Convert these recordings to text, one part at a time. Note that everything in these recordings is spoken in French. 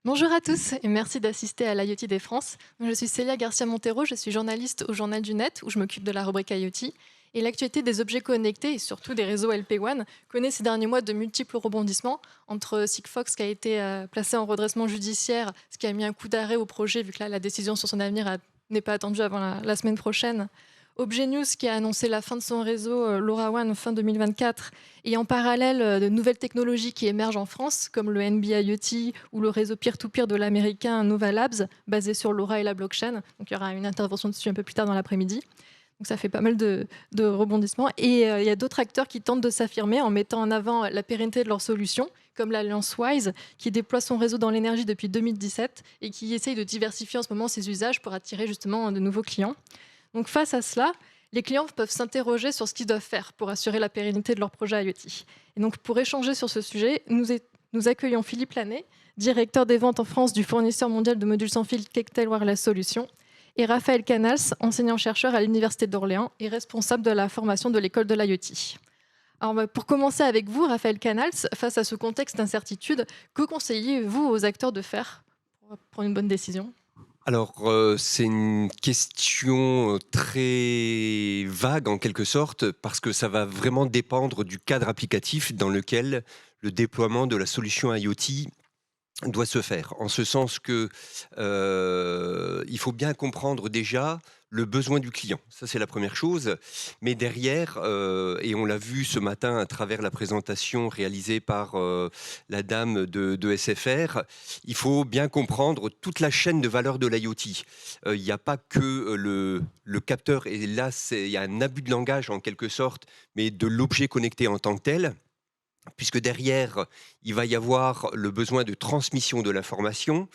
Bonjour à tous et merci d'assister à l'IoT des France. Je suis Célia Garcia Montero, je suis journaliste au Journal du Net où je m'occupe de la rubrique IoT. Et l'actualité des objets connectés et surtout des réseaux LP1 connaît ces derniers mois de multiples rebondissements entre Sigfox qui a été placé en redressement judiciaire, ce qui a mis un coup d'arrêt au projet vu que là, la décision sur son avenir n'est pas attendue avant la semaine prochaine. Objet News qui a annoncé la fin de son réseau LoRaWAN fin 2024 et en parallèle de nouvelles technologies qui émergent en France comme le NB IoT ou le réseau peer-to-peer de l'américain Nova Labs basé sur LoRa et la blockchain. Donc il y aura une intervention dessus un peu plus tard dans l'après-midi. Donc ça fait pas mal de rebondissements. Et il y a d'autres acteurs qui tentent de s'affirmer en mettant en avant la pérennité de leurs solutions, comme l'Alliance Wise, qui déploie son réseau dans l'énergie depuis 2017 et qui essaye de diversifier en ce moment ses usages pour attirer justement de nouveaux clients. Donc face à cela, les clients peuvent s'interroger sur ce qu'ils doivent faire pour assurer la pérennité de leur projet IoT. Et donc pour échanger sur ce sujet, nous accueillons Philippe Lanet, directeur des ventes en France du fournisseur mondial de modules sans fil Kectel Wireless Solutions, et Raphaël Canals, enseignant-chercheur à l'Université d'Orléans et responsable de la formation de l'école de l'IoT. Alors, pour commencer avec vous, Raphaël Canals, face à ce contexte d'incertitude, que conseillez-vous aux acteurs de faire pour prendre une bonne décision ? Alors, c'est une question très vague en quelque sorte, parce que ça va vraiment dépendre du cadre applicatif dans lequel le déploiement de la solution IoT doit se faire. En ce sens que il faut bien comprendre déjà le besoin du client. Ça, c'est la première chose. Mais derrière, et on l'a vu ce matin à travers la présentation réalisée par la dame de SFR, il faut bien comprendre toute la chaîne de valeur de l'IoT. Il n'y a pas que le capteur, et là, il y a un abus de langage en quelque sorte, mais de l'objet connecté en tant que tel, puisque derrière, il va y avoir le besoin de transmission de l'information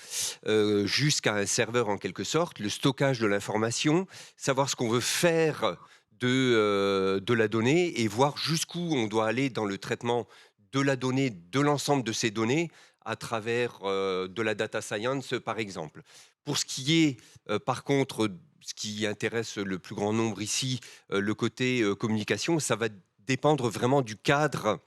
jusqu'à un serveur en quelque sorte, le stockage de l'information, savoir ce qu'on veut faire de la donnée et voir jusqu'où on doit aller dans le traitement de la donnée, de l'ensemble de ces données à travers de la data science par exemple. Pour ce qui est par contre, ce qui intéresse le plus grand nombre ici, le côté communication, ça va dépendre vraiment du cadre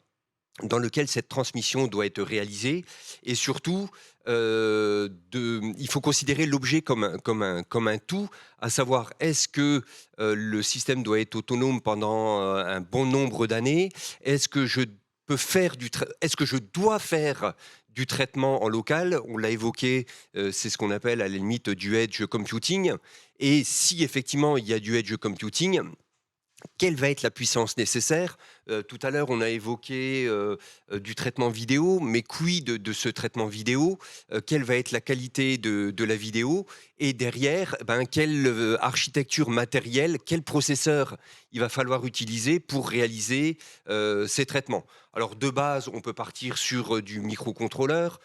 dans lequel cette transmission doit être réalisée et surtout, il faut considérer l'objet comme un tout, à savoir est-ce que le système doit être autonome pendant un bon nombre d'années? Est-ce que je est-ce que je dois faire du traitement en local? On l'a évoqué, c'est ce qu'on appelle à la limite du edge computing. Et si effectivement il y a du edge computing, quelle va être la puissance nécessaire? Tout à l'heure, on a évoqué du traitement vidéo, mais quid de ce traitement vidéo? Quelle va être la qualité de la vidéo? Et derrière, ben, quelle architecture matérielle, quel processeur il va falloir utiliser pour réaliser ces traitements? Alors, de base, on peut partir sur du microcontrôleur,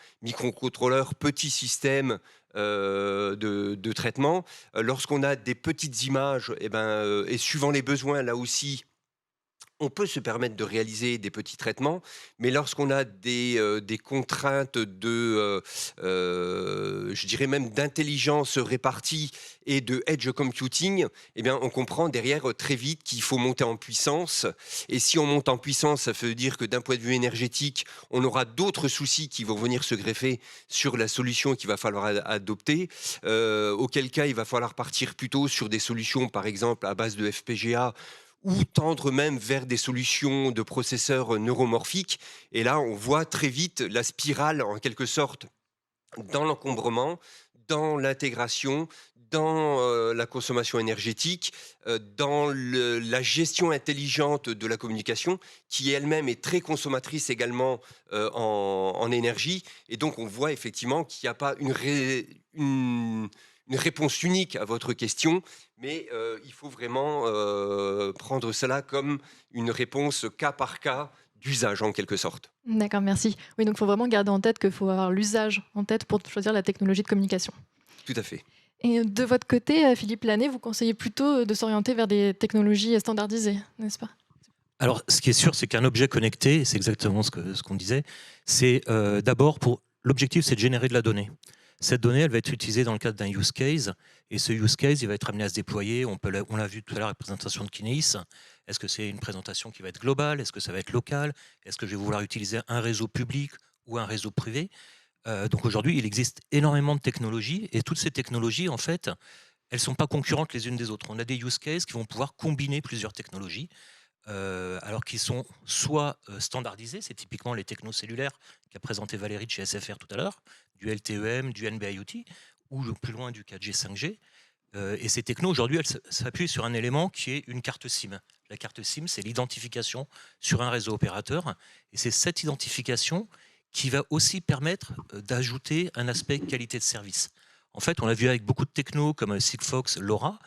petit système de traitement. Lorsqu'on a des petites images, eh ben, et suivant les besoins, là aussi, on peut se permettre de réaliser des petits traitements, mais lorsqu'on a des contraintes je dirais même d'intelligence répartie et de edge computing, eh bien, on comprend derrière très vite qu'il faut monter en puissance. Et si on monte en puissance, ça veut dire que d'un point de vue énergétique, on aura d'autres soucis qui vont venir se greffer sur la solution qu'il va falloir adopter. Auquel cas, il va falloir partir plutôt sur des solutions, par exemple, à base de FPGA, ou tendre même vers des solutions de processeurs neuromorphiques. Et là, on voit très vite la spirale, en quelque sorte, dans l'encombrement, dans l'intégration, dans la consommation énergétique, dans la gestion intelligente de la communication, qui elle-même est très consommatrice également en énergie. Et donc, on voit effectivement qu'il n'y a pas une réponse unique à votre question, mais il faut vraiment prendre cela comme une réponse cas par cas d'usage en quelque sorte. D'accord, merci. Oui, donc il faut vraiment garder en tête qu'il faut avoir l'usage en tête pour choisir la technologie de communication. Tout à fait. Et de votre côté, Philippe Lanet, vous conseillez plutôt de s'orienter vers des technologies standardisées, n'est-ce pas? Alors, ce qui est sûr, c'est qu'un objet connecté, c'est exactement ce qu'on disait, c'est d'abord pour l'objectif, c'est de générer de la donnée. Cette donnée, elle va être utilisée dans le cadre d'un use case, et ce use case, il va être amené à se déployer. On l'a vu tout à l'heure, la présentation de Kineis. Est-ce que c'est une présentation qui va être globale? Est-ce que ça va être local? Est-ce que je vais vouloir utiliser un réseau public ou un réseau privé? Donc aujourd'hui, il existe énormément de technologies et toutes ces technologies, en fait, elles ne sont pas concurrentes les unes des autres. On a des use cases qui vont pouvoir combiner plusieurs technologies, alors qu'ils sont soit standardisés, c'est typiquement les technocellulaires qu'a présenté Valérie de chez SFR tout à l'heure, du LTEM, du NB-IoT, ou plus loin du 4G, 5G. Et ces technos, aujourd'hui, elles s'appuient sur un élément qui est une carte SIM. La carte SIM, c'est l'identification sur un réseau opérateur. Et c'est cette identification qui va aussi permettre d'ajouter un aspect qualité de service. En fait, on l'a vu avec beaucoup de technos comme Sigfox, LoRa,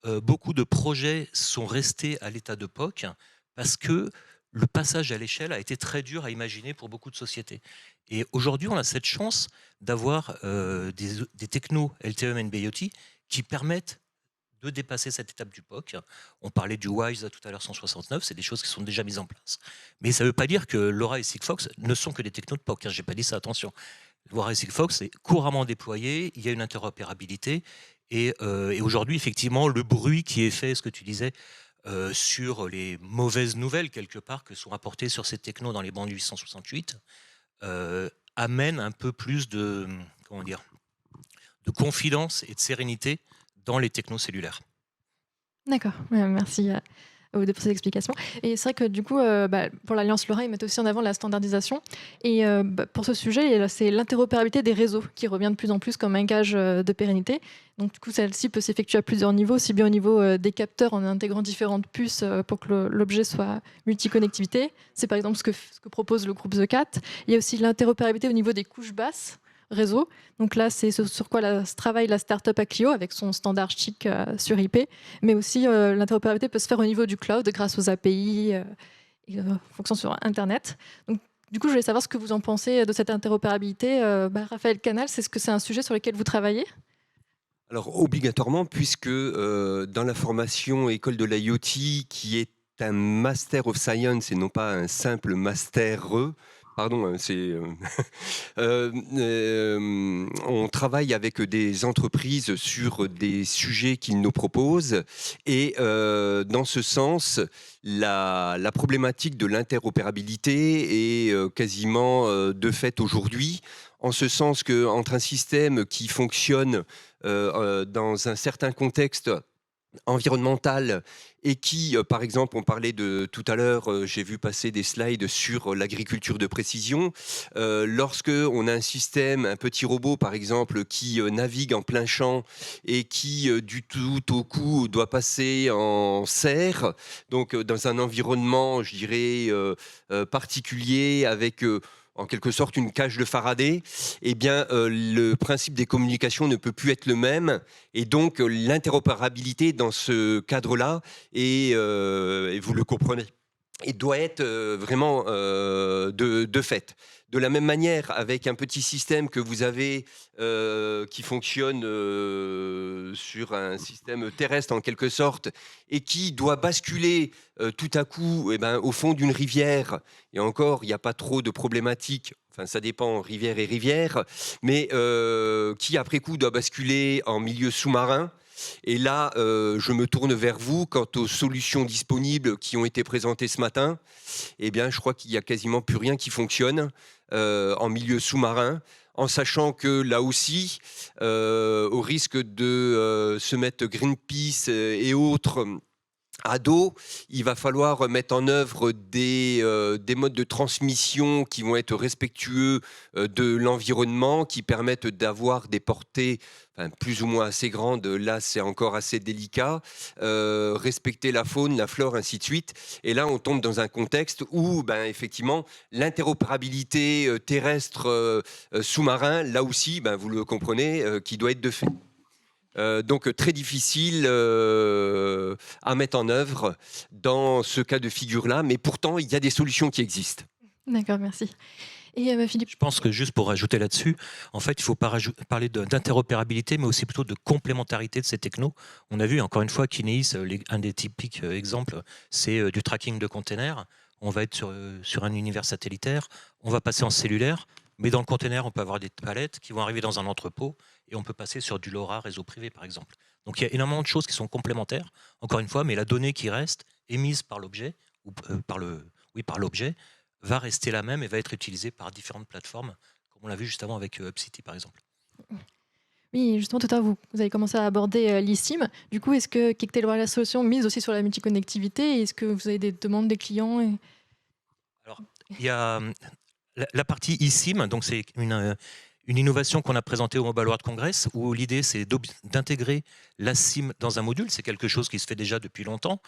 beaucoup de projets sont restés à l'état de POC parce que le passage à l'échelle a été très dur à imaginer pour beaucoup de sociétés. Et aujourd'hui, on a cette chance d'avoir des technos LTE NB-IoT qui permettent de dépasser cette étape du POC. On parlait du WISE tout à l'heure 169, c'est des choses qui sont déjà mises en place. Mais ça ne veut pas dire que LoRa et Sigfox ne sont que des technos de POC. Je n'ai pas dit ça, attention. LoRa et Sigfox est couramment déployé, il y a une interopérabilité. Et aujourd'hui, effectivement, le bruit qui est fait, ce que tu disais, sur les mauvaises nouvelles, quelque part, que sont apportées sur ces technos dans les bandes 868, amène un peu plus de, comment dire, de confidence et de sérénité dans les technocellulaires. D'accord, merci pour ces explications. Et c'est vrai que du coup, pour l'Alliance LoRa, ils mettent aussi en avant la standardisation. Et pour ce sujet, c'est l'interopérabilité des réseaux qui revient de plus en plus comme un gage de pérennité. Donc du coup, celle-ci peut s'effectuer à plusieurs niveaux, aussi bien au niveau des capteurs en intégrant différentes puces pour que l'objet soit multi-connectivité. C'est par exemple ce que propose le groupe The Cat. Il y a aussi l'interopérabilité au niveau des couches basses réseau. Donc là, c'est sur quoi travaille la startup Aclio avec son standard chic sur IP, mais aussi l'interopérabilité peut se faire au niveau du cloud grâce aux API fonctionnant sur Internet. Donc, du coup, je voulais savoir ce que vous en pensez de cette interopérabilité. Raphaël Canal, est-ce que c'est un sujet sur lequel vous travaillez ? Alors obligatoirement, puisque dans la formation école de l'IoT, qui est un Master of Science et non pas un simple Master pardon, on travaille avec des entreprises sur des sujets qu'ils nous proposent et dans ce sens, la problématique de l'interopérabilité est quasiment de fait aujourd'hui, en ce sens qu'entre un système qui fonctionne dans un certain contexte environnemental et qui, par exemple, on parlait de tout à l'heure, j'ai vu passer des slides sur l'agriculture de précision. Lorsque on a un système, un petit robot, par exemple, qui navigue en plein champ et qui, du tout au coup, doit passer en serre, donc dans un environnement, je dirais, particulier, avec en quelque sorte une cage de Faraday, eh bien, le principe des communications ne peut plus être le même. Et donc, l'interopérabilité dans ce cadre-là, et vous le comprenez, et doit être vraiment de fait. De la même manière, avec un petit système que vous avez qui fonctionne sur un système terrestre en quelque sorte et qui doit basculer tout à coup au fond d'une rivière, et encore, il n'y a pas trop de problématiques, enfin ça dépend, rivière et rivière, mais qui après coup doit basculer en milieu sous-marin. Et là, je me tourne vers vous quant aux solutions disponibles qui ont été présentées ce matin. Eh bien, je crois qu'il n'y a quasiment plus rien qui fonctionne en milieu sous-marin, en sachant que là aussi, au risque de se mettre Greenpeace et autres à dos, il va falloir mettre en œuvre des modes de transmission qui vont être respectueux de l'environnement, qui permettent d'avoir des portées plus ou moins assez grandes. Là, c'est encore assez délicat. Respecter la faune, la flore, ainsi de suite. Et là, on tombe dans un contexte où, effectivement, l'interopérabilité terrestre sous-marin, là aussi, vous le comprenez, qui doit être de fait. Donc très difficile à mettre en œuvre dans ce cas de figure-là, mais pourtant il y a des solutions qui existent. D'accord, merci. Et Philippe. Je pense que juste pour rajouter là-dessus, en fait, il faut pas parler d'interopérabilité, mais aussi plutôt de complémentarité de ces technos. On a vu encore une fois Kineis, un des typiques exemples, c'est du tracking de containers. On va être sur un univers satellitaire, on va passer en cellulaire, mais dans le container, on peut avoir des palettes qui vont arriver dans un entrepôt et on peut passer sur du LoRa réseau privé, par exemple. Donc il y a énormément de choses qui sont complémentaires, encore une fois, mais la donnée qui reste émise par l'objet, ou par l'objet, va rester la même et va être utilisée par différentes plateformes, comme comme on l'a vu juste avant avec UpCity par exemple. Oui, justement, tout à l'heure, vous avez commencé à aborder l'eSIM. Du coup, est-ce que Quectel la solution mise aussi sur la multiconnectivité? Est-ce que vous avez des demandes des clients Alors, il y a la partie eSIM, donc c'est une innovation qu'on a présentée au Mobile World Congress, où l'idée c'est d'intégrer la SIM dans un module. C'est quelque chose qui se fait déjà depuis longtemps,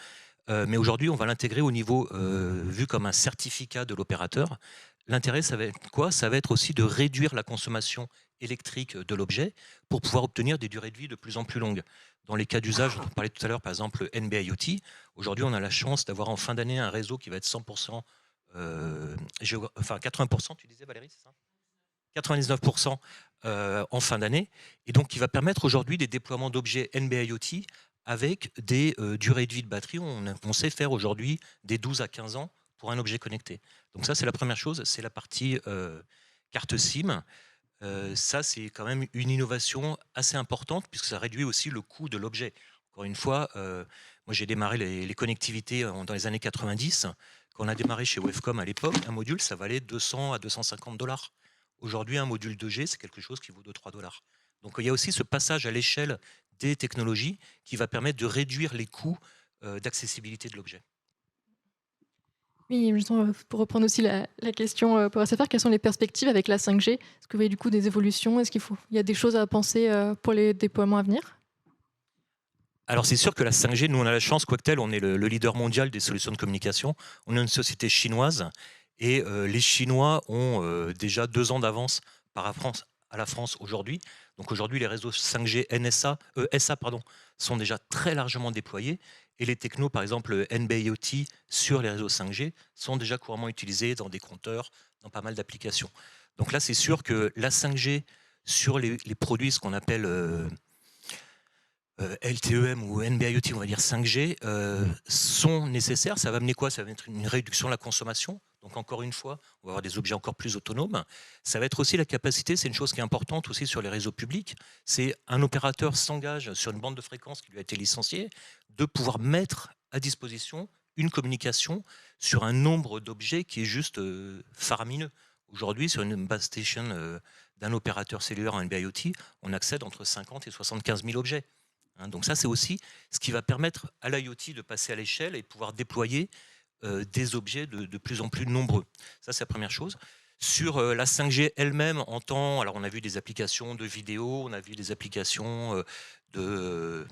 mais aujourd'hui on va l'intégrer au niveau vu comme un certificat de l'opérateur. L'intérêt, ça va être quoi? Ça va être aussi de réduire la consommation électrique de l'objet pour pouvoir obtenir des durées de vie de plus en plus longues. Dans les cas d'usage dont on parlait tout à l'heure, par exemple NB-IoT, aujourd'hui on a la chance d'avoir en fin d'année un réseau qui va être 100%, enfin 80%, tu disais Valérie, c'est ça? 99% en fin d'année, et donc qui va permettre aujourd'hui des déploiements d'objets NB-IoT avec des durées de vie de batterie. On sait faire aujourd'hui des 12 à 15 ans pour un objet connecté. Donc ça, c'est la première chose, c'est la partie carte SIM. Ça, c'est quand même une innovation assez importante puisque ça réduit aussi le coût de l'objet. Encore une fois, moi j'ai démarré les connectivités dans les années 90. Quand on a démarré chez Wavecom à l'époque, un module, ça valait 200 à 250 $. Aujourd'hui, un module 2G, c'est quelque chose qui vaut 2-3 $. Donc il y a aussi ce passage à l'échelle des technologies qui va permettre de réduire les coûts d'accessibilité de l'objet. Oui, justement, pour reprendre aussi la question pour SFR, quelles sont les perspectives avec la 5G? Est-ce que vous voyez du coup des évolutions? Est-ce il y a des choses à penser pour les déploiements à venir? Alors c'est sûr que la 5G, nous on a la chance, Quectel, on est le leader mondial des solutions de communication. On est une société chinoise et les Chinois ont déjà 2 ans d'avance par rapport à la France aujourd'hui. Donc aujourd'hui, les réseaux 5G SA sont déjà très largement déployés et les technos, par exemple NB-IoT sur les réseaux 5G, sont déjà couramment utilisés dans des compteurs, dans pas mal d'applications. Donc là, c'est sûr que la 5G sur les produits, ce qu'on appelle LTEM ou NB-IoT, on va dire 5G, sont nécessaires. Ça va amener quoi? Ça va être une réduction de la consommation. Donc encore une fois, on va avoir des objets encore plus autonomes. Ça va être aussi la capacité, c'est une chose qui est importante aussi sur les réseaux publics, c'est un opérateur s'engage sur une bande de fréquence qui lui a été licenciée, de pouvoir mettre à disposition une communication sur un nombre d'objets qui est juste faramineux. Aujourd'hui, sur une base station d'un opérateur cellulaire en NB-IoT, on accède entre 50 et 75 000 objets. Donc ça, c'est aussi ce qui va permettre à l'IoT de passer à l'échelle et de pouvoir déployer des objets de plus en plus nombreux. Ça, c'est la première chose. Sur la 5G elle-même, alors on a vu des applications de vidéo, on a vu des applications de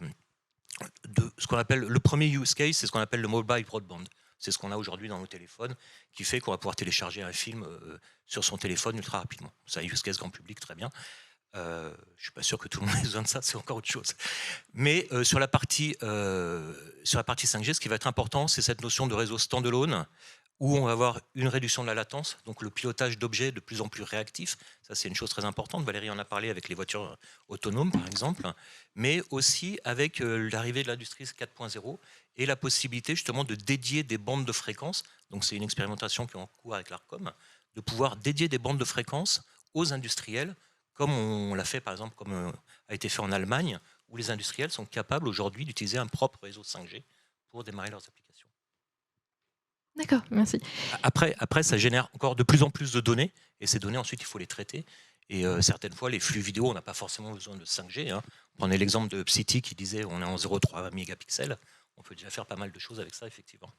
ce qu'on appelle le premier use case, c'est ce qu'on appelle le mobile broadband. C'est ce qu'on a aujourd'hui dans nos téléphones, qui fait qu'on va pouvoir télécharger un film sur son téléphone ultra rapidement. C'est un use case grand public, très bien. Je ne suis pas sûr que tout le monde ait besoin de ça, c'est encore autre chose. Mais sur la partie 5G, ce qui va être important, c'est cette notion de réseau standalone, où on va avoir une réduction de la latence, donc le pilotage d'objets de plus en plus réactifs. Ça, c'est une chose très importante. Valérie en a parlé avec les voitures autonomes, par exemple, mais aussi avec l'arrivée de l'industrie 4.0 et la possibilité justement de dédier des bandes de fréquences. Donc, c'est une expérimentation qui est en cours avec l'ARCOM, de pouvoir dédier des bandes de fréquences aux industriels, comme on l'a fait par exemple, comme a été fait en Allemagne, où les industriels sont capables aujourd'hui d'utiliser un propre réseau 5G pour démarrer leurs applications. D'accord, merci. Après, ça génère encore de plus en plus de données, et ces données ensuite il faut les traiter. Et certaines fois, les flux vidéo, on n'a pas forcément besoin de 5G. Prenez l'exemple de UpCity qui disait on est en 0,3 mégapixels. On peut déjà faire pas mal de choses avec ça, effectivement.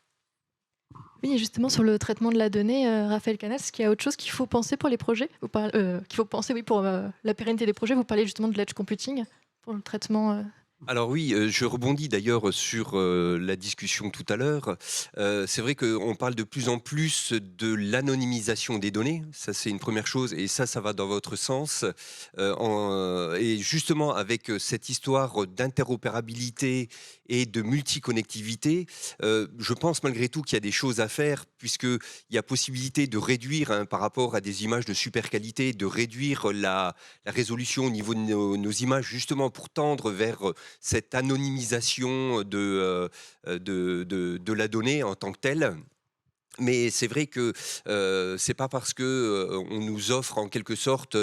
Oui, et justement sur le traitement de la donnée, Raphaël Canal, est-ce qu'il y a autre chose qu'il faut penser pour les projets? Qu'il faut penser, oui, pour la pérennité des projets. Vous parlez justement de l'edge computing pour le traitement. Alors oui, je rebondis d'ailleurs sur la discussion tout à l'heure. C'est vrai qu'on parle de plus en plus de l'anonymisation des données. Ça, c'est une première chose, et ça va dans votre sens. Et justement, avec cette histoire d'interopérabilité et de multiconnectivité, je pense malgré tout qu'il y a des choses à faire, puisqu'il y a possibilité de réduire, par rapport à des images de super qualité, de réduire la résolution au niveau de nos images, justement pour tendre vers cette anonymisation de la donnée en tant que telle. Mais c'est vrai que c'est pas parce que on nous offre en quelque sorte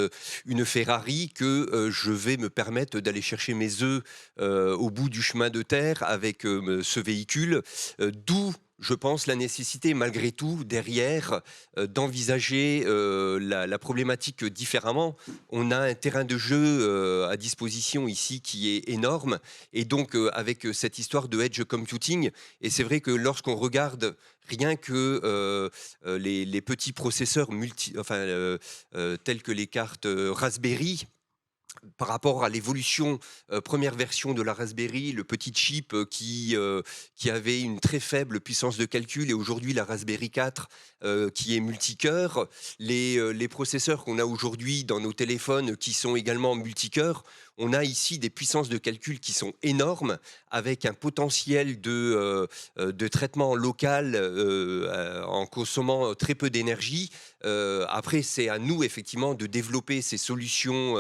une Ferrari que je vais me permettre d'aller chercher mes œufs au bout du chemin de terre avec ce véhicule. D'où je pense, la nécessité, malgré tout, derrière, d'envisager la problématique différemment. On a un terrain de jeu à disposition ici qui est énorme, et donc avec cette histoire de edge computing, et c'est vrai que lorsqu'on regarde rien que les petits processeurs tels que les cartes Raspberry, par rapport à l'évolution, première version de la Raspberry, le petit chip qui avait une très faible puissance de calcul, et aujourd'hui la Raspberry 4 qui est multicœur, les processeurs qu'on a aujourd'hui dans nos téléphones qui sont également multicœurs, on a ici des puissances de calcul qui sont énormes, avec un potentiel de traitement local en consommant très peu d'énergie. Après, c'est à nous effectivement de développer ces solutions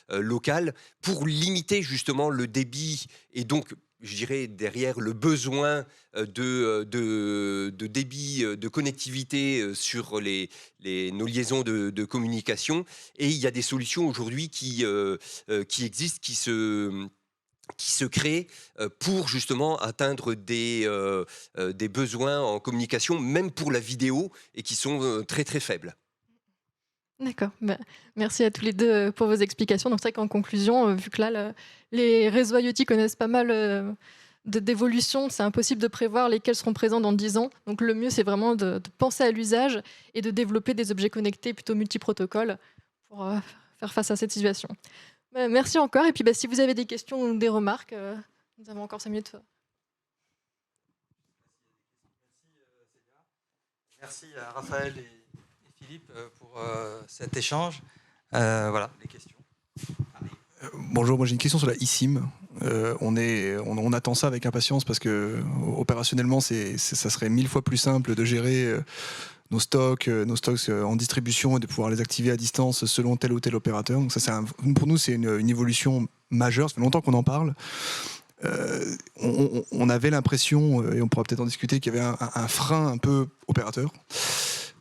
locales pour limiter justement le débit, et donc je dirais derrière le besoin de débit, de connectivité sur nos liaisons de communication. Et il y a des solutions aujourd'hui qui existent, qui se créent pour justement atteindre des besoins en communication, même pour la vidéo, et qui sont très très faibles. D'accord. Bah, merci à tous les deux pour vos explications. Donc c'est vrai qu'en conclusion, vu que là, les réseaux IoT connaissent pas mal d'évolutions, c'est impossible de prévoir lesquels seront présents dans 10 ans. Donc le mieux, c'est vraiment de penser à l'usage et de développer des objets connectés plutôt multiprotocoles pour faire face à cette situation. Bah, merci encore. Et puis si vous avez des questions ou des remarques, nous avons encore 5 minutes. Merci à Raphaël et Philippe pour cet échange. Voilà, les questions. Bonjour, moi j'ai une question sur la eSIM. On attend ça avec impatience parce que opérationnellement, ça serait 1000 fois plus simple de gérer nos stocks en distribution et de pouvoir les activer à distance selon tel ou tel opérateur. Donc ça, pour nous, c'est une évolution majeure. Ça fait longtemps qu'on en parle. On avait l'impression, et on pourra peut-être en discuter, qu'il y avait un frein un peu opérateur.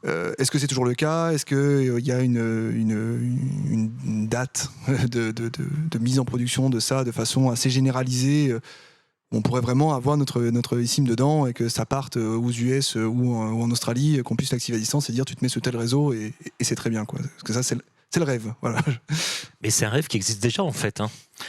Est-ce que c'est toujours le cas? Est-ce qu'il y a une date de mise en production de ça de façon assez généralisée? On pourrait vraiment avoir notre eSIM dedans et que ça parte aux US ou en Australie, qu'on puisse l'activer à distance et dire tu te mets sur tel réseau et c'est très bien, quoi. Parce que ça, c'est le rêve. Voilà. Mais c'est un rêve qui existe déjà en fait.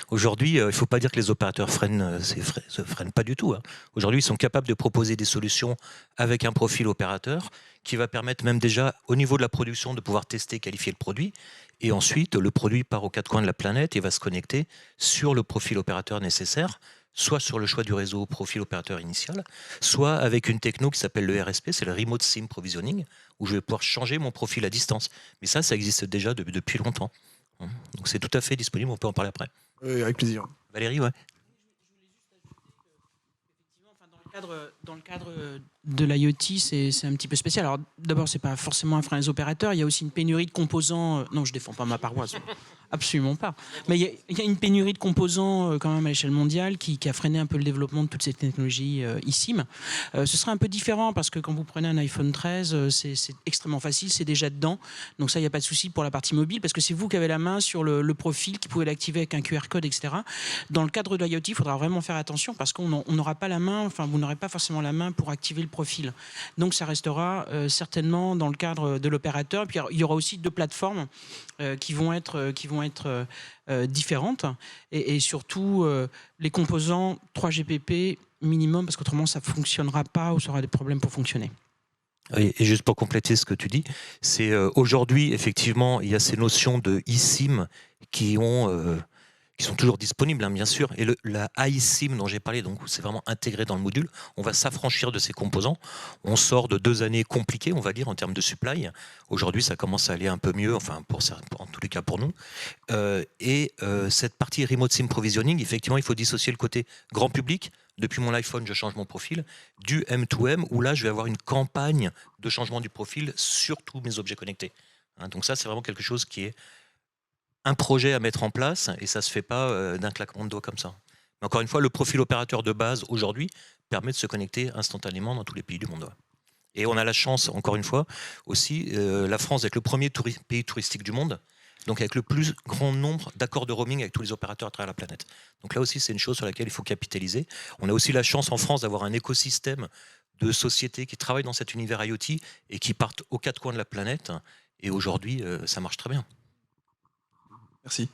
Aujourd'hui, il ne faut pas dire que les opérateurs se freinent pas du tout. Aujourd'hui, ils sont capables de proposer des solutions avec un profil opérateur qui va permettre même déjà au niveau de la production de pouvoir tester, qualifier le produit. Et ensuite, le produit part aux quatre coins de la planète et va se connecter sur le profil opérateur nécessaire, soit sur le choix du réseau profil opérateur initial, soit avec une techno qui s'appelle le RSP, c'est le Remote SIM Provisioning, où je vais pouvoir changer mon profil à distance. Mais ça existe déjà depuis longtemps. Donc c'est tout à fait disponible, on peut en parler après. Avec plaisir. Valérie, ouais. Dans le cadre de l'IoT, c'est un petit peu spécial. Alors d'abord, c'est pas forcément un frein des opérateurs. Il y a aussi une pénurie de composants. Non, je défends pas ma paroisse. Absolument pas. Mais il y a une pénurie de composants quand même à l'échelle mondiale qui a freiné un peu le développement de toutes ces technologies eSIM. Ce serait un peu différent parce que quand vous prenez un iPhone 13, c'est extrêmement facile, c'est déjà dedans. Donc ça, il n'y a pas de souci pour la partie mobile parce que c'est vous qui avez la main sur le profil, qui pouvez l'activer avec un QR code, etc. Dans le cadre de l'IoT, il faudra vraiment faire attention parce qu'on n'aura pas la main, enfin vous n'aurez pas forcément la main pour activer le profil. Donc ça restera certainement dans le cadre de l'opérateur. Puis il y aura aussi deux plateformes qui vont être différentes et surtout les composants 3GPP minimum parce qu'autrement ça ne fonctionnera pas ou ça aura des problèmes pour fonctionner. Et juste pour compléter ce que tu dis, c'est aujourd'hui effectivement il y a ces notions de eSIM qui sont toujours disponibles, bien sûr. Et la iSIM dont j'ai parlé, donc c'est vraiment intégré dans le module. On va s'affranchir de ces composants. On sort de 2 années compliquées, on va dire, en termes de supply. Aujourd'hui, ça commence à aller un peu mieux, enfin, en tous les cas pour nous. Cette partie Remote SIM Provisioning, effectivement, il faut dissocier le côté grand public. Depuis mon iPhone, je change mon profil, du M2M, où là, je vais avoir une campagne de changement du profil sur tous mes objets connectés. Donc ça, c'est vraiment quelque chose qui est un projet à mettre en place et ça ne se fait pas d'un claquement de doigts comme ça. Mais encore une fois, le profil opérateur de base aujourd'hui permet de se connecter instantanément dans tous les pays du monde. Et on a la chance, encore une fois, aussi, la France d'être le premier pays touristique du monde, donc avec le plus grand nombre d'accords de roaming avec tous les opérateurs à travers la planète. Donc là aussi, c'est une chose sur laquelle il faut capitaliser. On a aussi la chance en France d'avoir un écosystème de sociétés qui travaillent dans cet univers IoT et qui partent aux quatre coins de la planète. Et aujourd'hui, ça marche très bien. Merci.